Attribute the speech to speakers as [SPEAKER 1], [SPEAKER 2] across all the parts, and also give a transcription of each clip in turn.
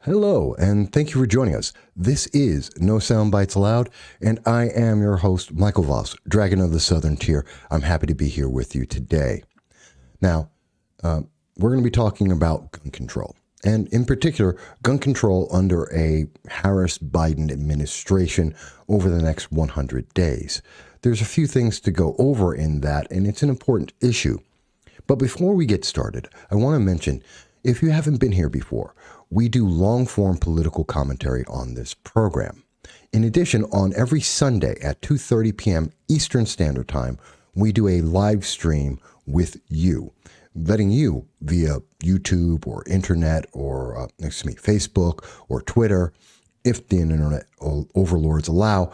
[SPEAKER 1] Hello, and thank you for joining us. This is No Soundbites Allowed, and I am your host, Michael Voss, Dragon of the Southern Tier. I'm happy to be here with you today. Now, we're going to be talking about gun control, and in particular, gun control under a Harris-Biden administration over the next 100 days. There's a few things to go over in that, and it's an important issue. But before we get started, I want to mention, if you haven't been here before, we do long-form political commentary on this program. In addition, on every Sunday at 2:30 p.m. Eastern Standard Time, we do a live stream with you, letting you via YouTube or internet or, Facebook or Twitter, if the internet overlords allow,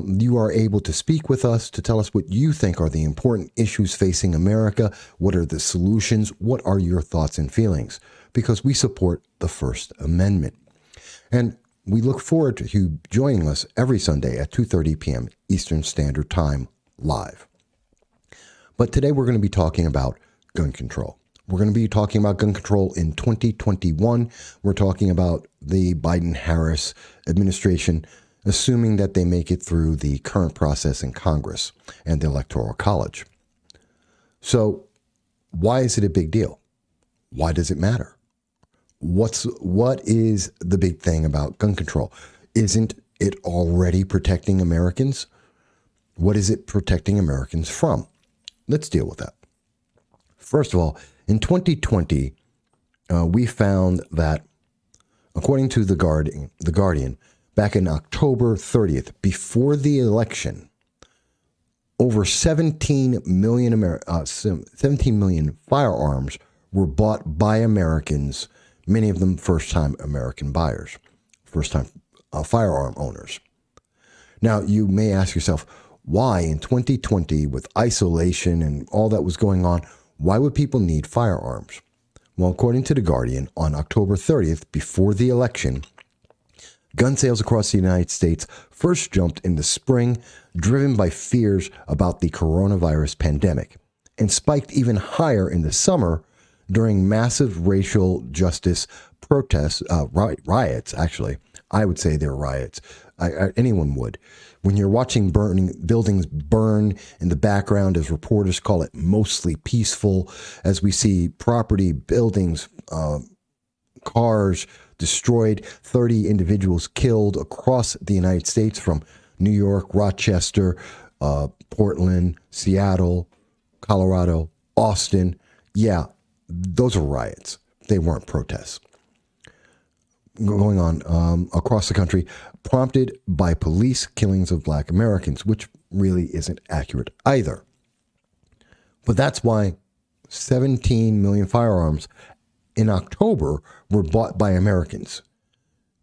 [SPEAKER 1] you are able to speak with us to tell us what you think are the important issues facing America. What are the solutions? What are your thoughts and feelings? Because we support the First Amendment. And we look forward to you joining us every Sunday at 2:30 p.m. Eastern Standard Time live. But today we're going to be talking about gun control. We're going to be talking about gun control in 2021. We're talking about the Biden-Harris administration, assuming that they make it through the current process in Congress and the Electoral College. So why is it a big deal? Why does it matter? What is the big thing about gun control? Isn't it already protecting Americans? What is it protecting Americans from? Let's deal with that. First of all, in 2020, we found that, according to The Guardian, back in October 30th, before the election, over 17 million firearms were bought by Americans, many of them first-time American buyers, first-time firearm owners. Now, you may ask yourself, why in 2020, with isolation and all that was going on, why would people need firearms? Well, according to The Guardian, on October 30th, before the election, gun sales across the United States first jumped in the spring, driven by fears about the coronavirus pandemic, and spiked even higher in the summer during massive racial justice protests, riots, actually. I would say they're riots. Anyone would. When you're watching buildings burn in the background, as reporters call it, mostly peaceful, as we see property, buildings, cars destroyed, 30 individuals killed across the United States from New York, Rochester, Portland, Seattle, Colorado, Austin. Yeah, those are riots. They weren't protests. Going on across the country, prompted by police killings of Black Americans, which really isn't accurate either. But that's why 17 million firearms in October were bought by Americans.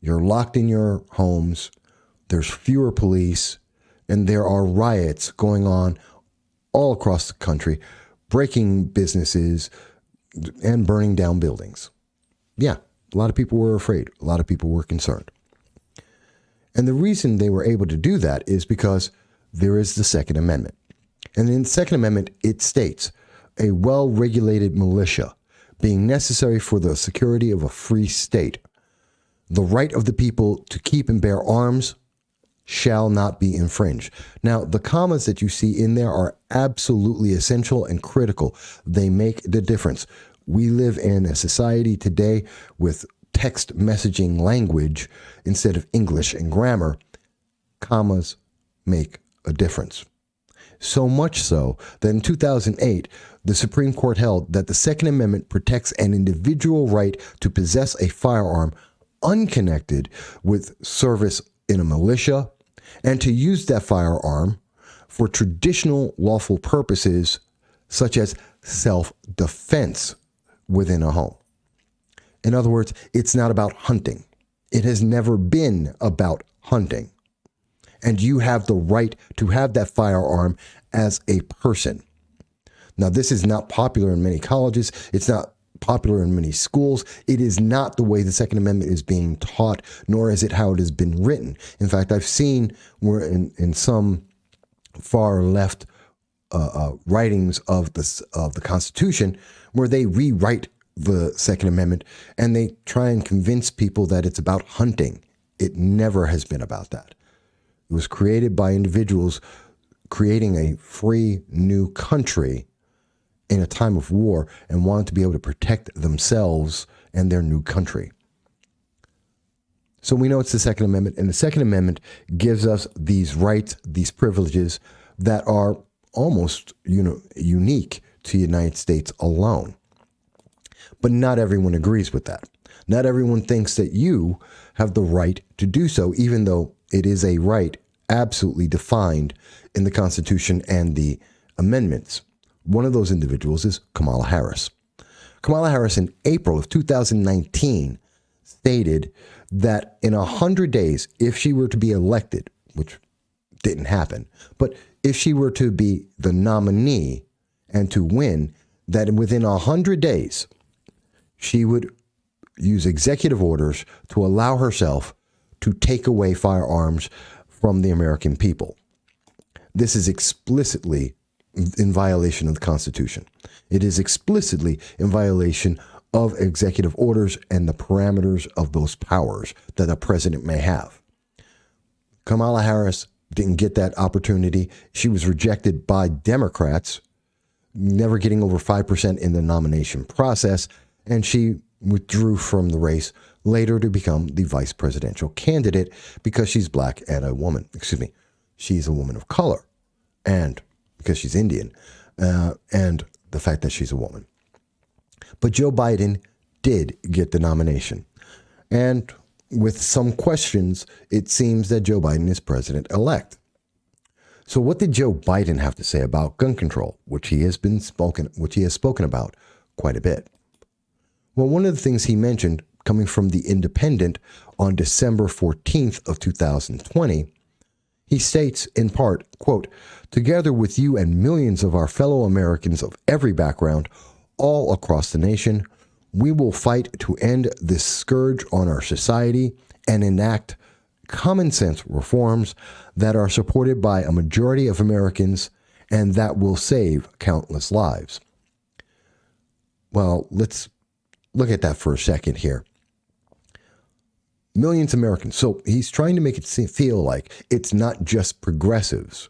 [SPEAKER 1] You're locked in your homes, there's fewer police, and there are riots going on all across the country, breaking businesses and burning down buildings. Yeah, a lot of people were afraid. A lot of people were concerned. And the reason they were able to do that is because there is the Second Amendment. And in the Second Amendment, it states, a well-regulated militia being necessary for the security of a free state, the right of the people to keep and bear arms shall not be infringed. Now, the commas that you see in there are absolutely essential and critical. They make the difference. We live in a society today with text messaging language instead of English and grammar. Commas make a difference. So much so that in 2008, the Supreme Court held that the Second Amendment protects an individual right to possess a firearm unconnected with service in a militia and to use that firearm for traditional lawful purposes such as self-defense within a home. In other words, it's not about hunting. It has never been about hunting. And you have the right to have that firearm as a person. Now, this is not popular in many colleges. It's not popular in many schools. It is not the way the Second Amendment is being taught, nor is it how it has been written. In fact, I've seen where in some far left writings of the Constitution where they rewrite the Second Amendment, and they try and convince people that it's about hunting. It never has been about that. It was created by individuals creating a free new country in a time of war and wanted to be able to protect themselves and their new country. So we know it's the Second Amendment, and the Second Amendment gives us these rights, these privileges that are almost, unique to the United States alone. But not everyone agrees with that. Not everyone thinks that you have the right to do so, even though it is a right absolutely defined in the Constitution and the amendments. One of those individuals is Kamala Harris. Kamala Harris in April of 2019 stated that in 100 days, if she were to be elected, which didn't happen, but if she were to be the nominee and to win, that within 100 days, she would use executive orders to allow herself to take away firearms from the American people. This is explicitly in violation of the Constitution. It is explicitly in violation of executive orders and the parameters of those powers that a president may have. Kamala Harris didn't get that opportunity. She was rejected by Democrats, never getting over 5% in the nomination process, and she withdrew from the race later to become the vice presidential candidate because she's black and a woman. She's a woman of color, and because she's Indian, and the fact that she's a woman. But Joe Biden did get the nomination. And with some questions, it seems that Joe Biden is president-elect. So what did Joe Biden have to say about gun control, which he has spoken about quite a bit? Well, one of the things he mentioned, coming from The Independent on December 14th of 2020, he states in part, quote, "Together with you and millions of our fellow Americans of every background, all across the nation, we will fight to end this scourge on our society and enact common sense reforms that are supported by a majority of Americans and that will save countless lives." Well, let's look at that for a second here. Millions of Americans. So he's trying to make it feel like it's not just progressives.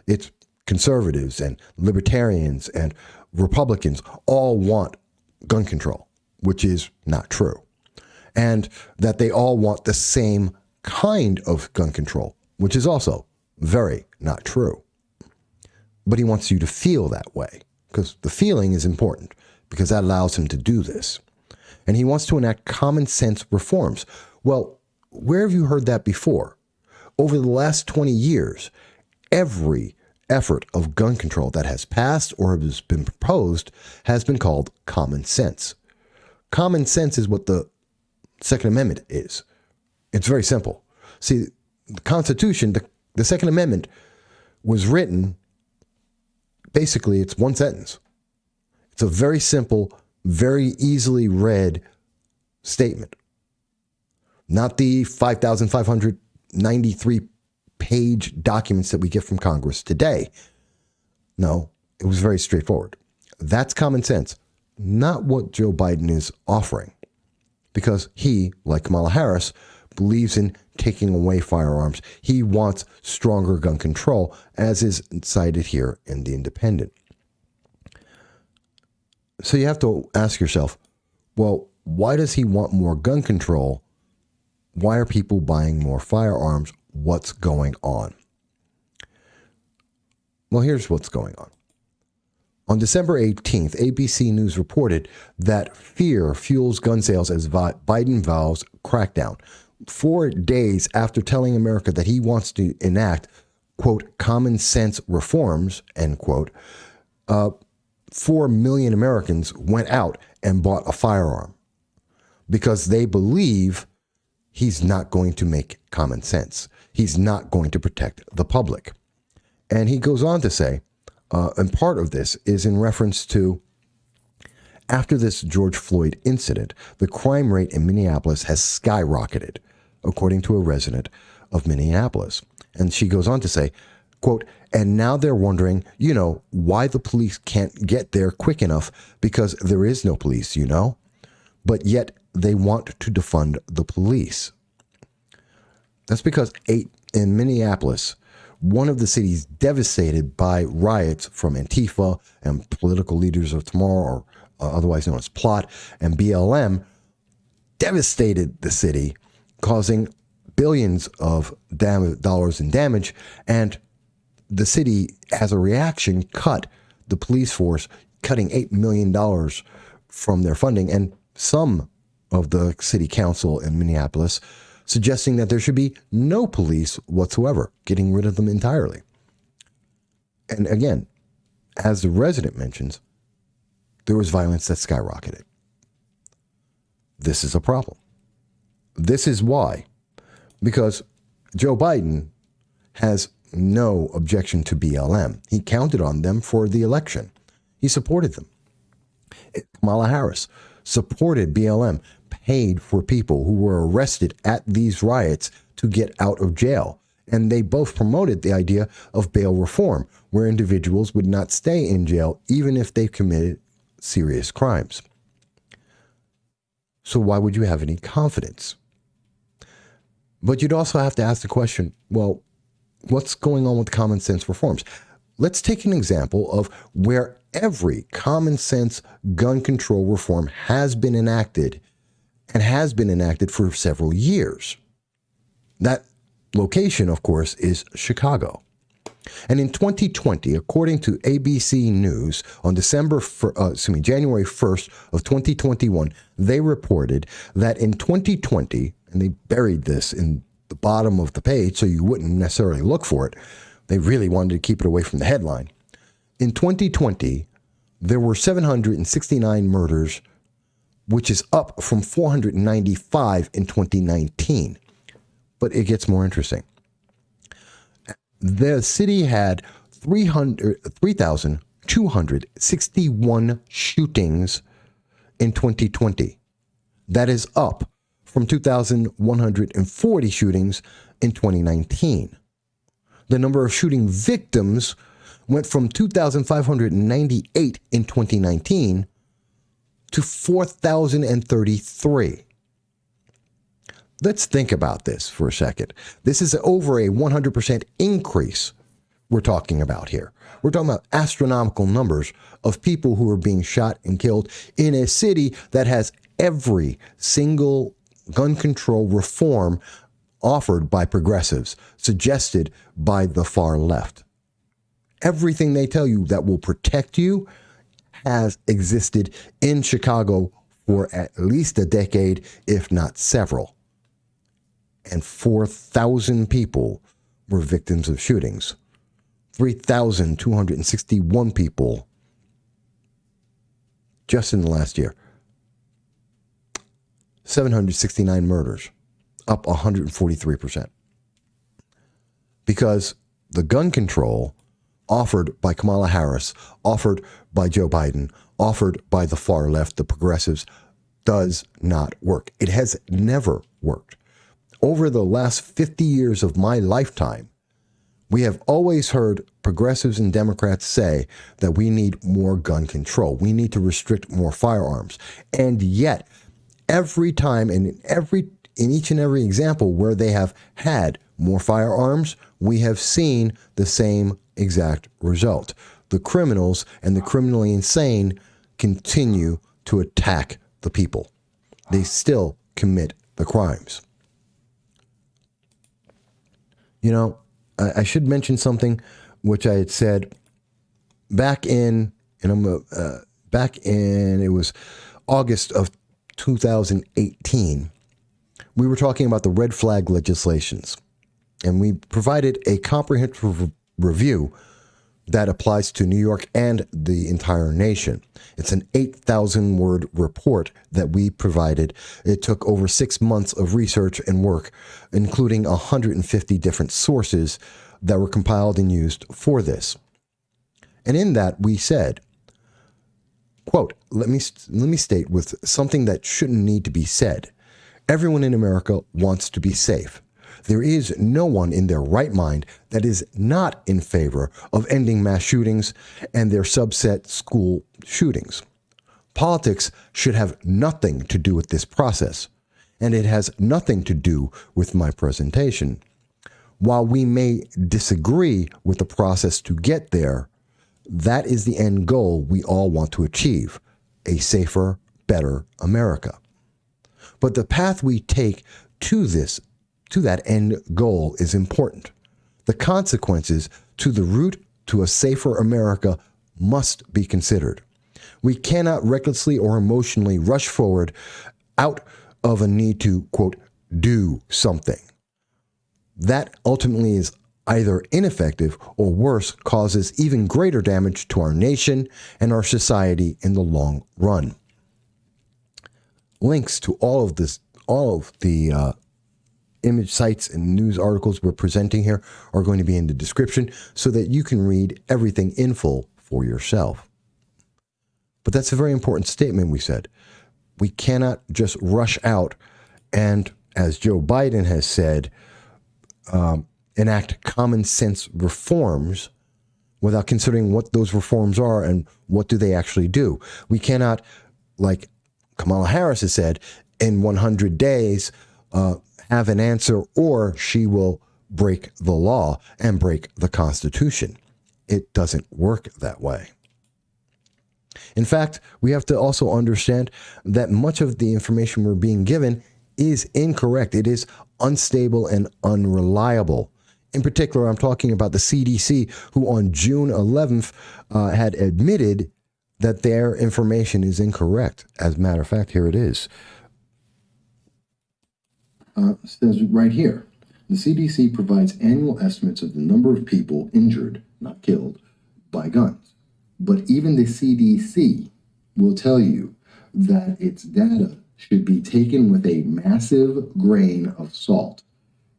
[SPEAKER 1] It's conservatives and libertarians and Republicans all want gun control, which is not true. And that they all want the same kind of gun control, which is also very not true. But he wants you to feel that way because the feeling is important because that allows him to do this. And he wants to enact common sense reforms. Well, where have you heard that before? Over the last 20 years, every effort of gun control that has passed or has been proposed has been called common sense. Common sense is what the Second Amendment is. It's very simple. See, the Constitution, the Second Amendment was written, basically it's one sentence. It's a very simple, very easily read statement. Not the 5,593 page documents that we get from Congress today. No, it was very straightforward. That's common sense, not what Joe Biden is offering. Because he, like Kamala Harris, believes in taking away firearms. He wants stronger gun control, as is cited here in The Independent. So you have to ask yourself, well, why does he want more gun control? Why are people buying more firearms? What's going on? Well, here's what's going on. On December 18th, ABC News reported that fear fuels gun sales as Biden vows crackdown. 4 days after telling America that he wants to enact, quote, common sense reforms, end quote, 4 million Americans went out and bought a firearm because they believe he's not going to make common sense. He's not going to protect the public. And he goes on to say, and part of this is in reference to, after this George Floyd incident, the crime rate in Minneapolis has skyrocketed, according to a resident of Minneapolis. And she goes on to say, quote, and now they're wondering, why the police can't get there quick enough because there is no police, but yet they want to defund the police. That's because in Minneapolis, one of the cities devastated by riots from Antifa and political leaders of tomorrow, or otherwise known as Plot, and BLM, devastated the city, causing billions of dollars in damage, and the city, as a reaction, cut the police force, cutting $8 million from their funding, and some of the city council in Minneapolis suggesting that there should be no police whatsoever, getting rid of them entirely. And again, as the resident mentions, there was violence that skyrocketed. This is a problem. This is why. Because Joe Biden has no objection to BLM. He counted on them for the election. He supported them. Kamala Harris supported BLM, paid for people who were arrested at these riots to get out of jail. And they both promoted the idea of bail reform, where individuals would not stay in jail even if they committed serious crimes. So why would you have any confidence? But you'd also have to ask the question, well, what's going on with common sense reforms? Let's take an example of where every common sense gun control reform has been enacted and has been enacted for several years. That location, of course, is Chicago. And in 2020, according to ABC News, on January 1st of 2021, they reported that in 2020, and they buried this in the bottom of the page so you wouldn't necessarily look for it. They really wanted to keep it away from the headline. In 2020, there were 769 murders, which is up from 495 in 2019. But it gets more interesting. The city had 3,261 shootings in 2020. That is up from 2,140 shootings in 2019. The number of shooting victims went from 2,598 in 2019 to 4,033. Let's think about this for a second. This is over a 100% increase we're talking about here. We're talking about astronomical numbers of people who are being shot and killed in a city that has every single gun control reform offered by progressives, suggested by the far left. Everything they tell you that will protect you has existed in Chicago for at least a decade, if not several. And 4,000 people were victims of shootings. 3,261 people just in the last year. 769 murders, up 143%. Because the gun control offered by Kamala Harris, offered by Joe Biden, offered by the far left, the progressives, does not work. It has never worked. Over the last 50 years of my lifetime, we have always heard progressives and Democrats say that we need more gun control. We need to restrict more firearms. And yet, every time and in each and every example where they have had more firearms, we have seen the same exact result. The criminals and the criminally insane continue to attack the people. They still commit the crimes. You know, I should mention something which I had said back in it was August of 2018. We were talking about the red flag legislations, and we provided a comprehensive review that applies to New York and the entire nation. It's an 8,000-word report that we provided. It took over 6 months of research and work, including 150 different sources that were compiled and used for this. And in that, we said, quote, let me state with something that shouldn't need to be said. Everyone in America wants to be safe. There is no one in their right mind that is not in favor of ending mass shootings and their subset school shootings. Politics should have nothing to do with this process, and it has nothing to do with my presentation. While we may disagree with the process to get there, that is the end goal we all want to achieve, a safer, better America. But the path we take to that end goal is important. The consequences to the route to a safer America must be considered. We cannot recklessly or emotionally rush forward out of a need to, quote, do something. That ultimately is either ineffective or worse, causes even greater damage to our nation and our society in the long run. Links to all of the image sites and news articles we're presenting here are going to be in the description so that you can read everything in full for yourself. But that's a very important statement we said. We cannot just rush out and, as Joe Biden has said, enact common sense reforms without considering what those reforms are and what do they actually do. We cannot, like Kamala Harris has said, in 100 days have an answer, or she will break the law and break the Constitution. It doesn't work that way. In fact, we have to also understand that much of the information we're being given is incorrect. It is unstable and unreliable. In particular, I'm talking about the CDC, who on June 11th had admitted that their information is incorrect. As a matter of fact, here it is. It says right here, the CDC provides annual estimates of the number of people injured, not killed, by guns. But even the CDC will tell you that its data should be taken with a massive grain of salt.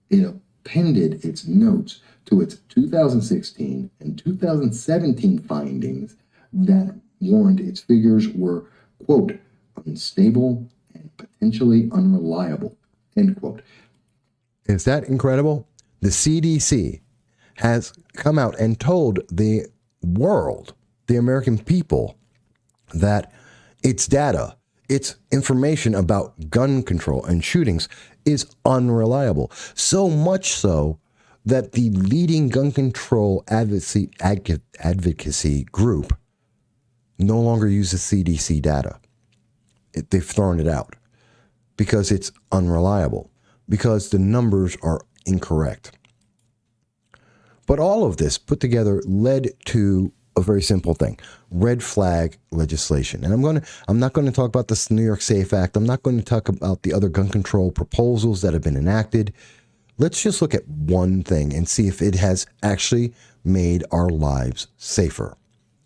[SPEAKER 1] It appended its notes to its 2016 and 2017 findings that warned its figures were, quote, unstable and potentially unreliable, end quote. Is that incredible? The CDC has come out and told the world, the American people, that its data, its information about gun control and shootings is unreliable. So much so that the leading gun control advocacy group no longer uses CDC data. They've thrown it out because it's unreliable, because the numbers are incorrect. But all of this put together led to a very simple thing: red flag legislation. And I'm not going to talk about this New York SAFE Act. I'm not going to talk about the other gun control proposals that have been enacted. Let's just look at one thing and see if it has actually made our lives safer.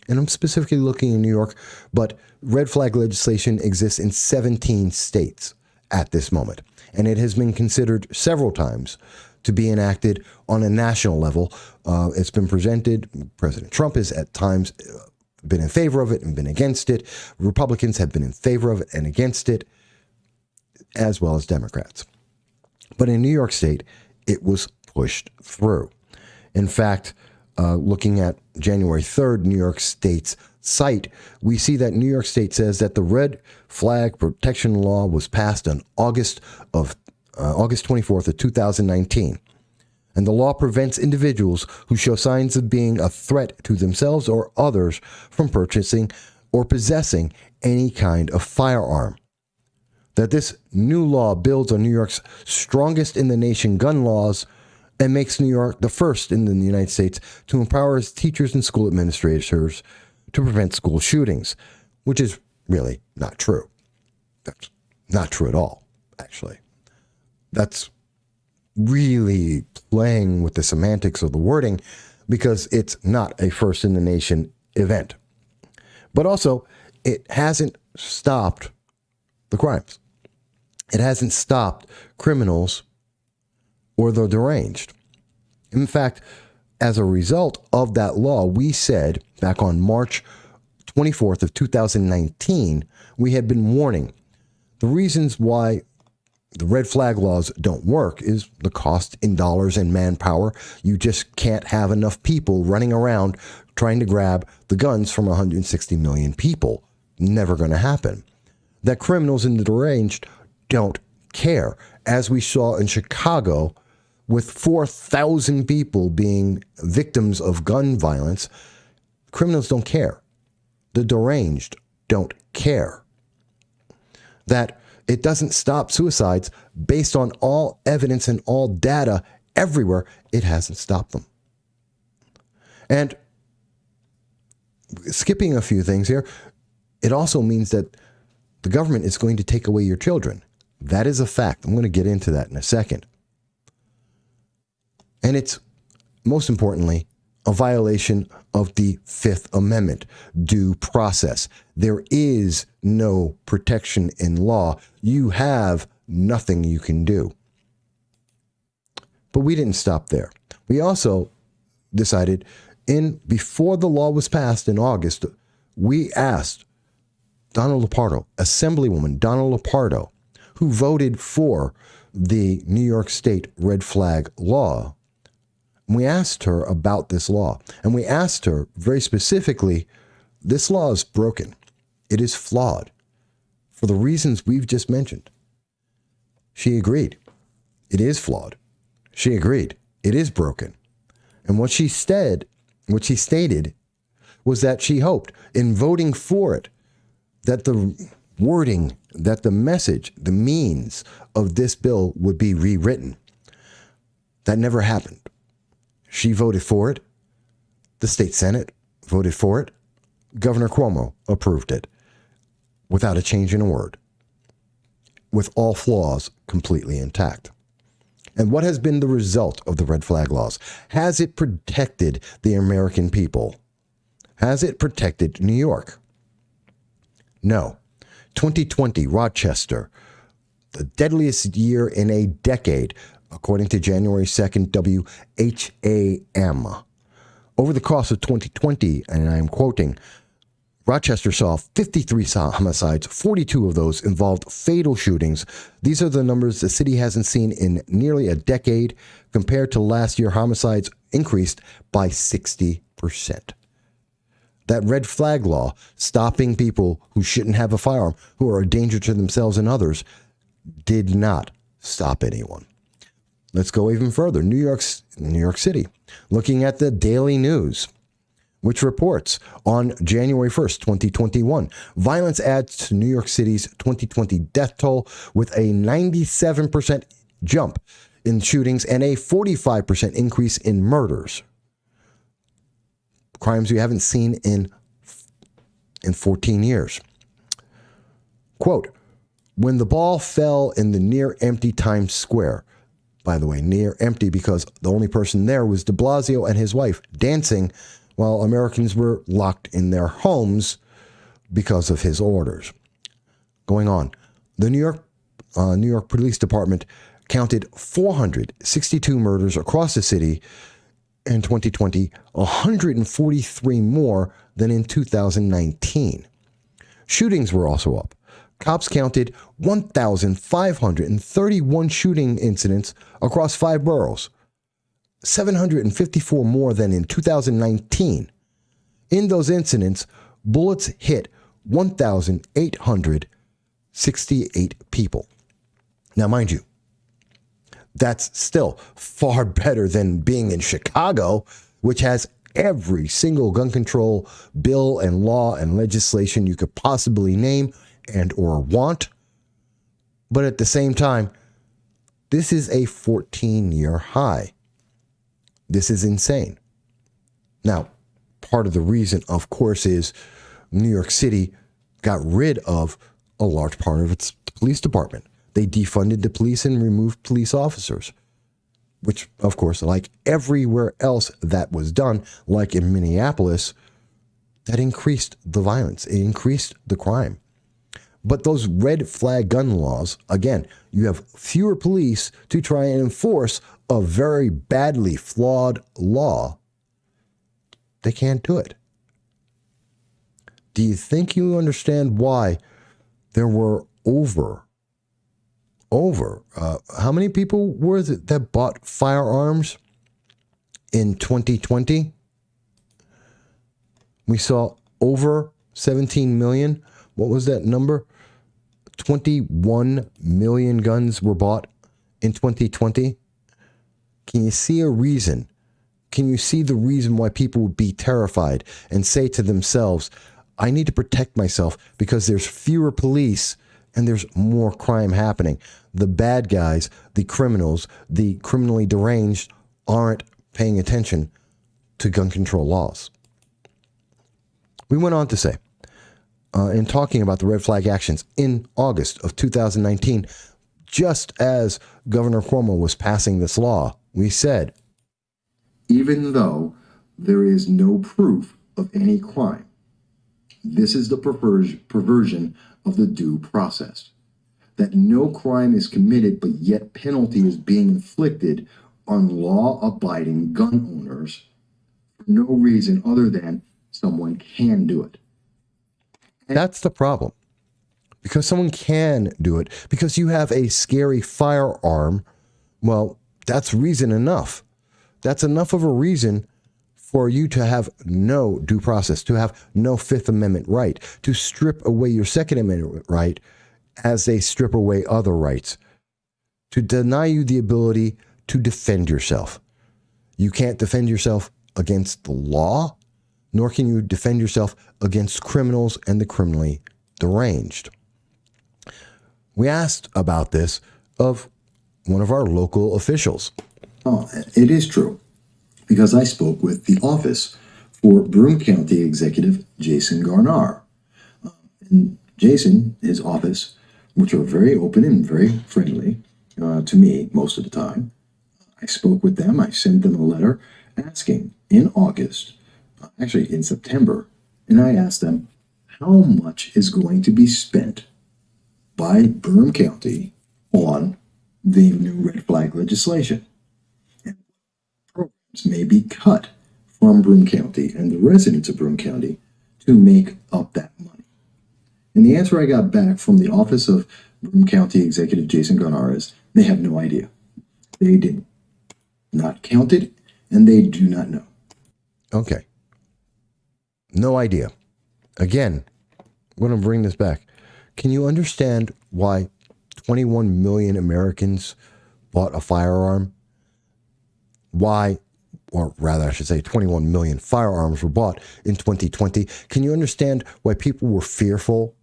[SPEAKER 1] And I'm specifically looking in New York, but red flag legislation exists in 17 states at this moment. And it has been considered several times to be enacted on a national level. It's been presented. President Trump has at times been in favor of it and been against it. Republicans have been in favor of it and against it, as well as Democrats. But in New York State, it was pushed through. In fact, looking at January 3rd, New York State's site, we see that New York State says that the red flag protection law was passed on August 24th of 2019. And the law prevents individuals who show signs of being a threat to themselves or others from purchasing or possessing any kind of firearm. That this new law builds on New York's strongest in the nation gun laws and makes New York the first in the United States to empower its teachers and school administrators to prevent school shootings, which is really not true. That's not true at all, actually. That's really playing with the semantics of the wording because it's not a first in the nation event. But also, it hasn't stopped the crimes. It hasn't stopped criminals or the deranged. In fact, as a result of that law, we said back on March 24th of 2019, we had been warning the reasons why the red flag laws don't work is the cost in dollars and manpower. You just can't have enough people running around trying to grab the guns from 160 million people. never going to happen. That criminals in the deranged don't care. As we saw in Chicago, with 4,000 people being victims of gun violence, criminals don't care. The deranged don't care. That it doesn't stop suicides based on all evidence and all data everywhere. It hasn't stopped them. And skipping a few things here, it also means that the government is going to take away your children. That is a fact. I'm going to get into that in a second. And it's, most importantly, a violation of the Fifth Amendment, due process. There is no protection in law. You have nothing you can do. But we didn't stop there. We also decided, before the law was passed in August, we asked Donald Lepardo, Assemblywoman Donald Lepardo, who voted for the New York State red flag law. We asked her about this law, and we asked her very specifically, this law is broken. It is flawed for the reasons we've just mentioned. She agreed. It is flawed. She agreed. It is broken. And what she stated was that she hoped, in voting for it, that the wording, that the message, the means of this bill would be rewritten. That never happened. She voted for it. The state Senate voted for it. Governor Cuomo approved it without a change in a word, with all flaws completely intact. And what has been the result of the red flag laws? Has it protected the American people? Has it protected New York? No. 2020, Rochester, the deadliest year in a decade, according to January 2nd, WHAM. Over the course of 2020, and I am quoting, Rochester saw 53 homicides, 42 of those involved fatal shootings. These are the numbers the city hasn't seen in nearly a decade. Compared to last year, homicides increased by 60%. That red flag law, stopping people who shouldn't have a firearm, who are a danger to themselves and others, did not stop anyone. Let's go even further. New York City, looking at the Daily News, which reports on January 1st, 2021, violence adds to New York City's 2020 death toll with a 97% jump in shootings and a 45% increase in murders. Crimes we haven't seen in 14 years. Quote, when the ball fell in the near empty Times Square, by the way, near empty because the only person there was de Blasio and his wife dancing while Americans were locked in their homes because of his orders. Going on, the New York Police Department counted 462 murders across the city in 2020, 143 more than in 2019. Shootings were also up. Cops counted 1,531 shooting incidents across 5 boroughs, 754 more than in 2019. In those incidents, bullets hit 1,868 people. Now, mind you, that's still far better than being in Chicago, which has every single gun control bill and law and legislation you could possibly name and or want. But at the same time, this is a 14-year high. This is insane. Now, part of the reason, of course, is New York City got rid of a large part of its police department. They defunded the police and removed police officers, which, of course, like everywhere else that was done, like in Minneapolis, that increased the violence. It increased the crime. But those red flag gun laws, again, you have fewer police to try and enforce a very badly flawed law. They can't do it. Do you think you understand why there were how many people were it that bought firearms in 2020? We saw over 17 million what was that number? 21 million guns were bought in 2020. Can you see a reason? Can you see the reason why people would be terrified and say to themselves, I need to protect myself because there's fewer police and there's more crime happening. The bad guys, the criminals, the criminally deranged aren't paying attention to gun control laws. We went on to say, in talking about the red flag actions in August of 2019, just as Governor Cuomo was passing this law, we said,
[SPEAKER 2] even though there is no proof of any crime, this is the perversion of the due process. That no crime is committed, but yet penalty is being inflicted on law-abiding gun owners for no reason other than someone can do it.
[SPEAKER 1] That's the problem. Because someone can do it, because you have a scary firearm, well, that's reason enough. That's enough of a reason for you to have no due process, to have no Fifth Amendment right, to strip away your Second Amendment right as they strip away other rights, to deny you the ability to defend yourself. You can't defend yourself against the law, nor can you defend yourself against criminals and the criminally deranged. We asked about this of one of our local officials.
[SPEAKER 2] Oh, it is true, because I spoke with the office for Broome County Executive Jason Garnar. And Jason, his office, which are very open and very friendly to me most of the time, I spoke with them. I sent them a letter asking in August, actually in September, and I asked them how much is going to be spent by Broome County on the new red flag legislation. And programs may be cut from Broome County and the residents of Broome County to make up that money. And the answer I got back from the office of Broome County Executive Jason Garnar is they have no idea. They did not count it, and they do not know.
[SPEAKER 1] Okay. No idea. Again, I'm going to bring this back. Can you understand why 21 million Americans bought a firearm? Why, or rather I should say 21 million firearms were bought in 2020. Can you understand why people were fearful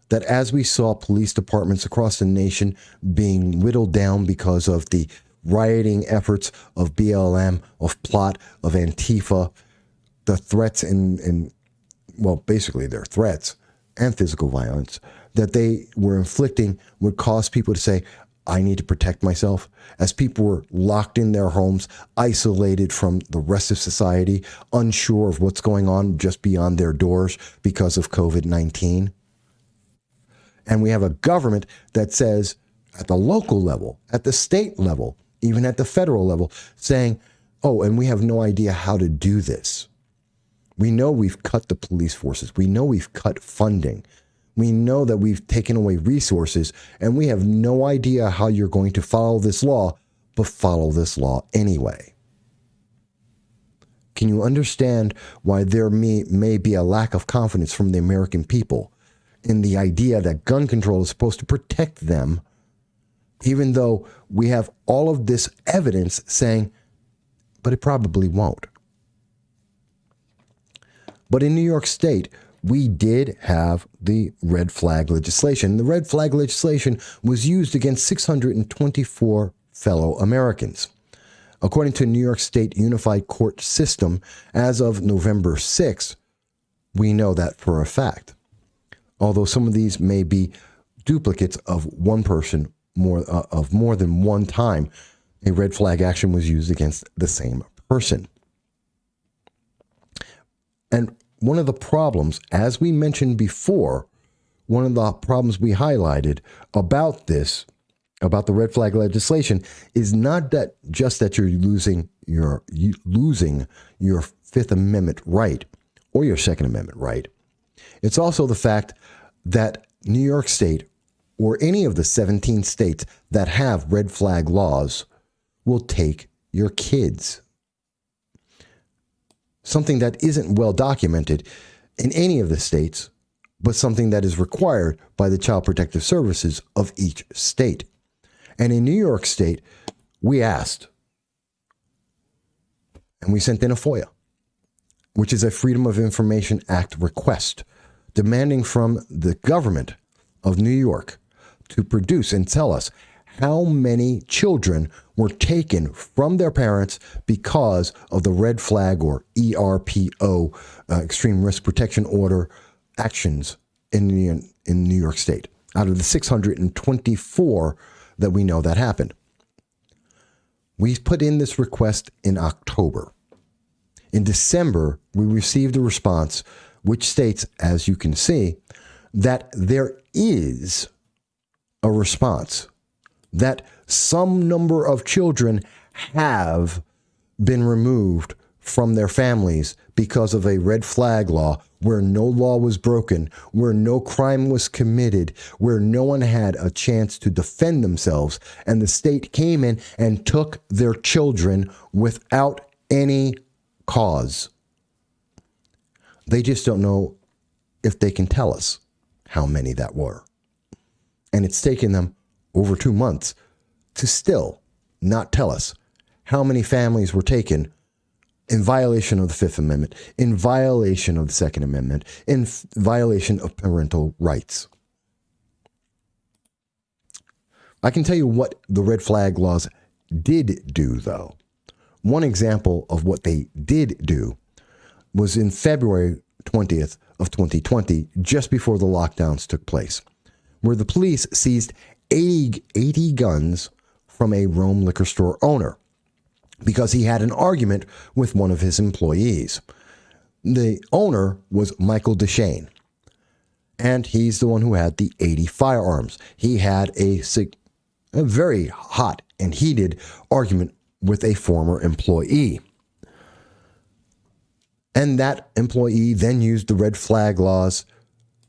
[SPEAKER 1] that as we saw police departments across the nation being whittled down because of the rioting efforts of BLM, of Plot, of Antifa, the threats and well, basically their threats and physical violence that they were inflicting would cause people to say, I need to protect myself. As people were locked in their homes, isolated from the rest of society, unsure of what's going on just beyond their doors because of COVID-19. And we have a government that says at the local level, at the state level, even at the federal level, saying, oh, and we have no idea how to do this. We know we've cut the police forces. We know we've cut funding. We know that we've taken away resources, and we have no idea how you're going to follow this law, but follow this law anyway. Can you understand why there may be a lack of confidence from the American people in the idea that gun control is supposed to protect them, even though we have all of this evidence saying, but it probably won't. But in New York State, we did have the red flag legislation. The red flag legislation was used against 624 fellow Americans. According to New York State Unified Court System, as of November 6th, we know that for a fact. Although some of these may be duplicates of one person, of more than one time, a red flag action was used against the same person. And one of the problems, as we mentioned before, one of the problems we highlighted about this, about the red flag legislation, is not that just that you're losing your Fifth Amendment right or your Second Amendment right. It's also the fact that New York State or any of the 17 states that have red flag laws will take your kids. Something that isn't well documented in any of the states but something that is required by the Child Protective Services of each state. And in New York State, we asked, and we sent in a FOIA, which is a Freedom of Information Act request, demanding from the government of New York to produce and tell us how many children were taken from their parents because of the red flag or ERPO, Extreme Risk Protection Order actions in New York State, out of the 624 that we know that happened. We put in this request in October. In December, we received a response which states, as you can see, that there is a response, that some number of children have been removed from their families because of a red flag law where no law was broken, where no crime was committed, where no one had a chance to defend themselves, and the state came in and took their children without any cause. They just don't know if they can tell us how many that were. And it's taken them over 2 months to still not tell us how many families were taken in violation of the Fifth Amendment, in violation of the Second Amendment, in violation of parental rights. I can tell you what the red flag laws did do, though. One example of what they did do was in February 20th of 2020, just before the lockdowns took place, where the police seized 80 guns from a Rome liquor store owner because he had an argument with one of his employees. The owner was Michael Deshane, and he's the one who had the 80 firearms. He had a very hot and heated argument with a former employee. And that employee then used the red flag laws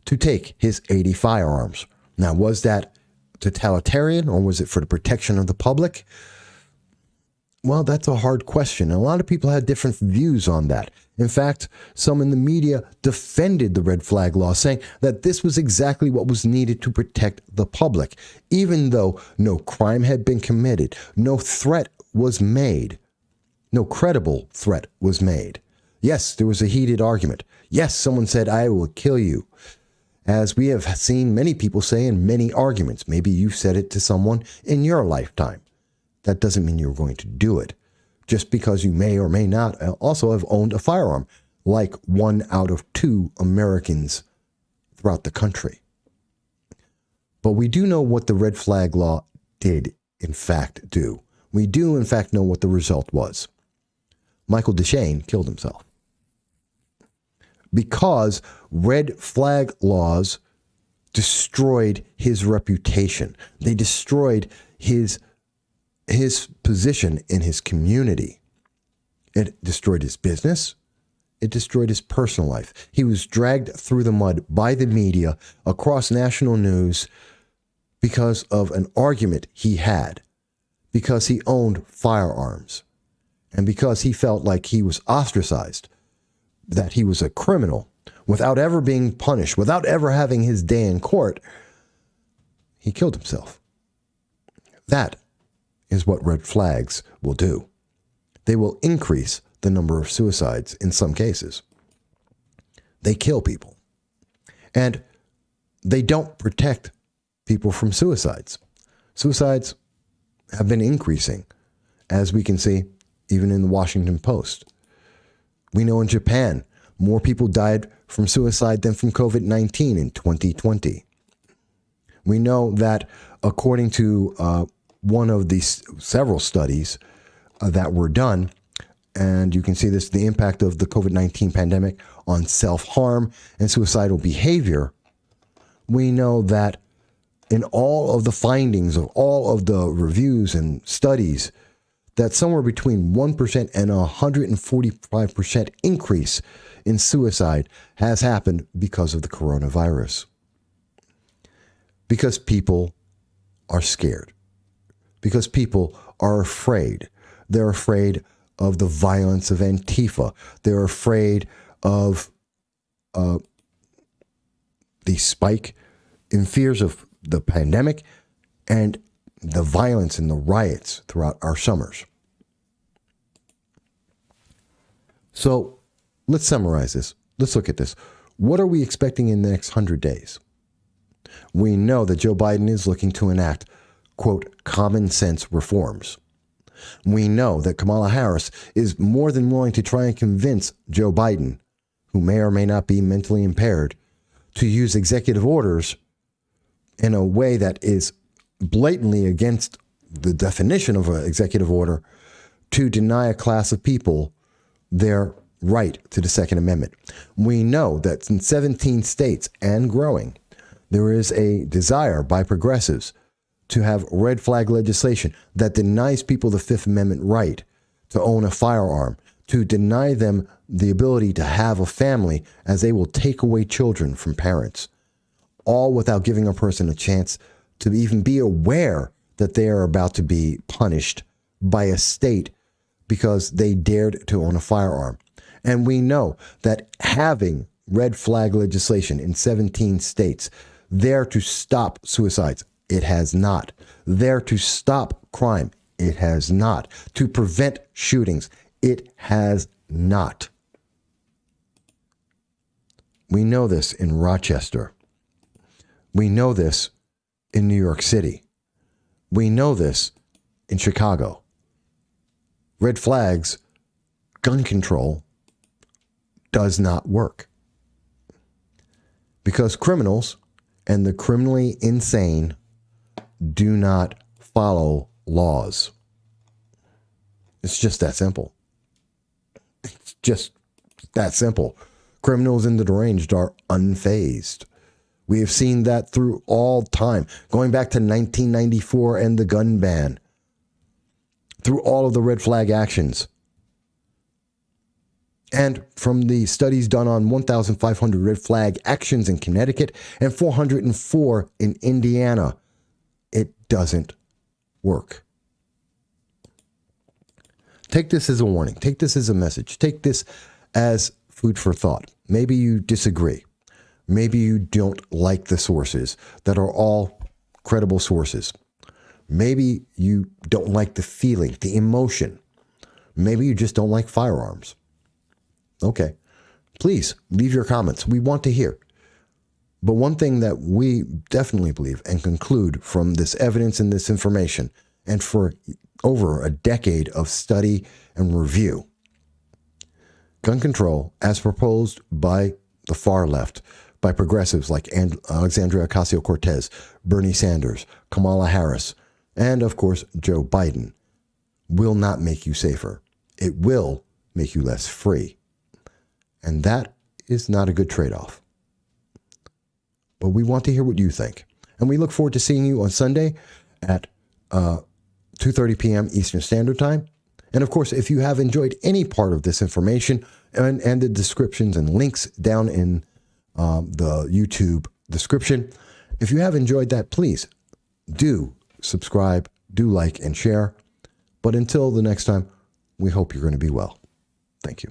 [SPEAKER 1] to take his 80 firearms. Now, was that totalitarian or was it for the protection of the public? Well, that's a hard question. A lot of people had different views on that. In fact, some in the media defended the red flag law, saying that this was exactly what was needed to protect the public, even though no crime had been committed, no threat was made, no credible threat was made. Yes, there was a heated argument. Yes, someone said, "I will kill you." As we have seen many people say in many arguments. Maybe you said it to someone in your lifetime. That doesn't mean you're going to do it. Just because you may or may not also have owned a firearm, like 1 out of 2 Americans throughout the country. But we do know what the red flag law did, in fact, do. We do, in fact, know what the result was. Michael Deshane killed himself. Because red flag laws destroyed his reputation. They destroyed his position in his community. It destroyed his business. It destroyed his personal life. He was dragged through the mud by the media across national news because of an argument he had, because he owned firearms, and because he felt like he was ostracized, that he was a criminal, without ever being punished, without ever having his day in court. He killed himself. That is what red flags will do. They will increase the number of suicides in some cases. They kill people. And they don't protect people from suicides. Suicides have been increasing, as we can see even in the Washington Post. We know in Japan, more people died from suicide than from COVID-19 in 2020. We know that according to one of these several studies that were done, and you can see this, the impact of the COVID-19 pandemic on self-harm and suicidal behavior, we know that in all of the findings of all of the reviews and studies, that somewhere between 1% and 145% increase in suicide has happened because of the coronavirus. Because people are scared. Because people are afraid. They're afraid of the violence of Antifa. They're afraid of the spike in fears of the pandemic and the violence and the riots throughout our summers. So let's summarize this. Let's look at this. What are we expecting in the next 100 days? We know that Joe Biden is looking to enact, quote, common sense reforms. We know that Kamala Harris is more than willing to try and convince Joe Biden, who may or may not be mentally impaired, to use executive orders in a way that is blatantly against the definition of an executive order to deny a class of people their right to the Second Amendment. We know that in 17 states and growing, there is a desire by progressives to have red flag legislation that denies people the Fifth Amendment right to own a firearm, to deny them the ability to have a family, as they will take away children from parents, all without giving a person a chance to even be aware that they are about to be punished by a state because they dared to own a firearm. And we know that having red flag legislation in 17 states there to stop suicides, it has not. There to stop crime, it has not. To prevent shootings, it has not. We know this in Rochester. We know this in New York City. We know this in Chicago. Red flags, gun control does not work. Because criminals and the criminally insane do not follow laws. It's just that simple. It's just that simple. Criminals and the deranged are unfazed. We have seen that through all time, going back to 1994 and the gun ban, through all of the red flag actions. And from the studies done on 1,500 red flag actions in Connecticut and 404 in Indiana, it doesn't work. Take this as a warning. Take this as a message. Take this as food for thought. Maybe you disagree. Maybe you don't like the sources that are all credible sources. Maybe you don't like the feeling, the emotion. Maybe you just don't like firearms. Okay, please leave your comments. We want to hear. But one thing that we definitely believe and conclude from this evidence and this information, and for over a decade of study and review, gun control, as proposed by the far left, by progressives like Alexandria Ocasio-Cortez, Bernie Sanders, Kamala Harris, and of course, Joe Biden, will not make you safer. It will make you less free. And that is not a good trade-off. But we want to hear what you think. And we look forward to seeing you on Sunday at 2:30 p.m. Eastern Standard Time. And of course, if you have enjoyed any part of this information and the descriptions and links down in the YouTube description, if you have enjoyed that, please do subscribe, do like, and share. But until the next time, we hope you're going to be well. Thank you.